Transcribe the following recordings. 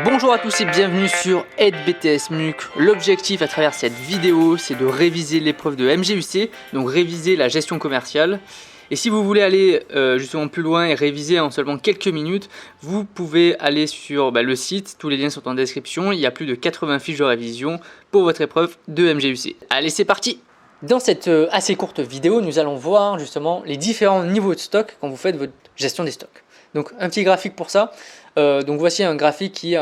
Bonjour à tous et bienvenue sur Aide BTS MUC. L'objectif à travers cette vidéo, c'est de réviser l'épreuve de MGUC, donc réviser la gestion commerciale. Et si vous voulez aller justement plus loin et réviser en seulement quelques minutes, vous pouvez aller sur le site, tous les liens sont en description, il y a plus de 80 fiches de révision pour votre épreuve de MGUC. Allez, c'est parti! Dans cette assez courte vidéo, nous allons voir justement les différents niveaux de stock quand vous faites votre gestion des stocks. Donc un petit graphique pour ça. Donc voici un graphique qui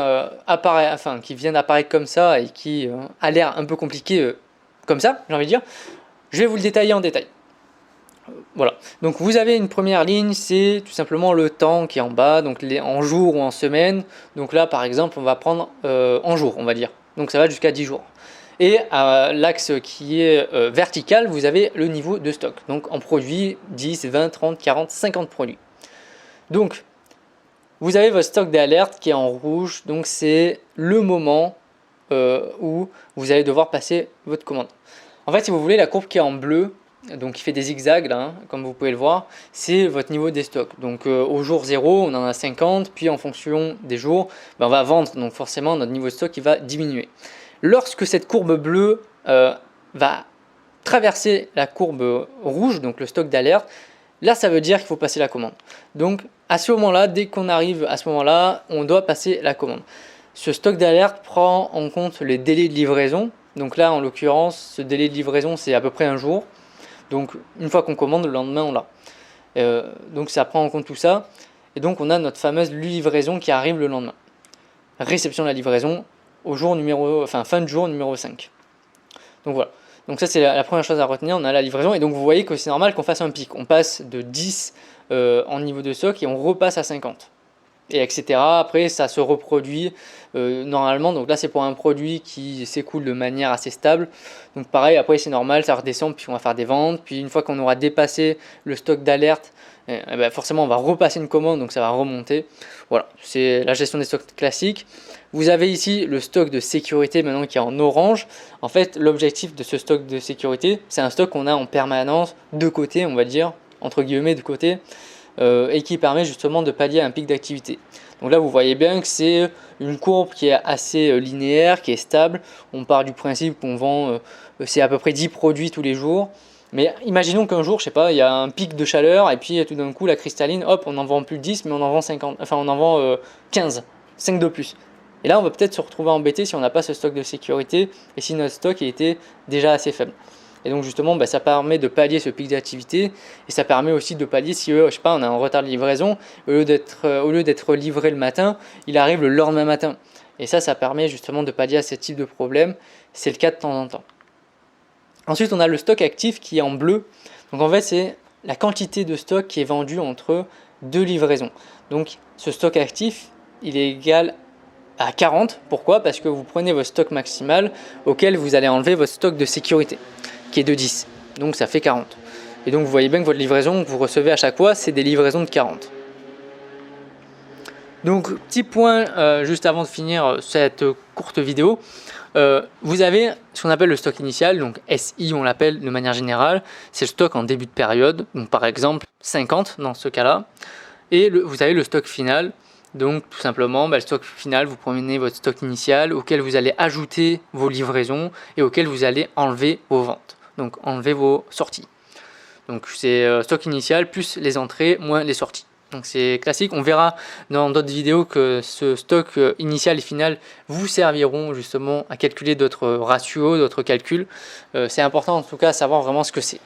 qui vient d'apparaître comme ça et qui a l'air un peu compliqué comme ça, j'ai envie de dire. Je vais vous le détailler en détail. Voilà, donc vous avez une première ligne, c'est tout simplement le temps qui est en bas, donc en jours ou en semaines. Donc là par exemple on va prendre en jours, on va dire, donc ça va jusqu'à 10 jours. Et à l'axe qui est vertical, vous avez le niveau de stock, donc en produits 10, 20, 30, 40, 50 produits. Donc vous avez votre stock d'alerte qui est en rouge, donc c'est le moment où vous allez devoir passer votre commande. En fait, si vous voulez, la courbe qui est en bleu, donc qui fait des zigzags là, hein, comme vous pouvez le voir, c'est votre niveau des stocks. Donc au jour 0, on en a 50, puis en fonction des jours, on va vendre, donc forcément notre niveau de stock il va diminuer. Lorsque cette courbe bleue va traverser la courbe rouge, donc le stock d'alerte, là ça veut dire qu'il faut passer la commande. Donc à ce moment-là, dès qu'on arrive à ce moment-là, on doit passer la commande. Ce stock d'alerte prend en compte les délais de livraison. Donc là, en l'occurrence, ce délai de livraison, c'est à peu près un jour. Donc une fois qu'on commande, le lendemain, on l'a. Donc ça prend en compte tout ça. Et donc on a notre fameuse livraison qui arrive le lendemain. Réception de la livraison au jour fin de jour numéro 5. Donc voilà. Donc ça, c'est la première chose à retenir. On a la livraison. Et donc vous voyez que c'est normal qu'on fasse un pic. On passe de 10 en niveau de stock et on repasse à 50. Et etc. Après, ça se reproduit normalement. Donc là, c'est pour un produit qui s'écoule de manière assez stable. Donc pareil, après, c'est normal, ça redescend, puis on va faire des ventes. Puis une fois qu'on aura dépassé le stock d'alerte, forcément, on va repasser une commande, donc ça va remonter. Voilà, c'est la gestion des stocks classique. Vous avez ici le stock de sécurité maintenant qui est en orange. En fait, l'objectif de ce stock de sécurité, c'est un stock qu'on a en permanence de côté, on va dire, entre guillemets de côté. Et qui permet justement de pallier à un pic d'activité. Donc là vous voyez bien que c'est une courbe qui est assez linéaire, qui est stable. On part du principe qu'on vend c'est à peu près 10 produits tous les jours. Mais imaginons qu'un jour, je sais pas, il y a un pic de chaleur et puis tout d'un coup la cristalline, hop, on en vend plus 10 mais on en vend 50, enfin on en vend 15, 5 de plus. Et là on va peut-être se retrouver embêté si on n'a pas ce stock de sécurité et si notre stock était déjà assez faible. Et donc justement, ça permet de pallier ce pic d'activité et ça permet aussi de pallier si je sais pas, on a un retard de livraison, au lieu d'être livré le matin, il arrive le lendemain matin. Et ça permet justement de pallier à ce type de problème. C'est le cas de temps en temps. Ensuite, on a le stock actif qui est en bleu. Donc en fait, c'est la quantité de stock qui est vendue entre deux livraisons. Donc ce stock actif, il est égal à 40. Pourquoi? Parce que vous prenez votre stock maximal auquel vous allez enlever votre stock de sécurité, qui est de 10, donc ça fait 40. Et donc vous voyez bien que votre livraison que vous recevez à chaque fois, c'est des livraisons de 40. Donc petit point juste avant de finir cette courte vidéo, vous avez ce qu'on appelle le stock initial, donc SI on l'appelle de manière générale, c'est le stock en début de période, donc par exemple 50 dans ce cas-là, et vous avez le stock final. Donc tout simplement, le stock final, vous prenez votre stock initial auquel vous allez ajouter vos livraisons et auquel vous allez enlever vos ventes. Donc enlever vos sorties. Donc c'est stock initial plus les entrées moins les sorties. Donc c'est classique. On verra dans d'autres vidéos que ce stock initial et final vous serviront justement à calculer d'autres ratios, d'autres calculs. C'est important en tout cas à savoir vraiment ce que c'est.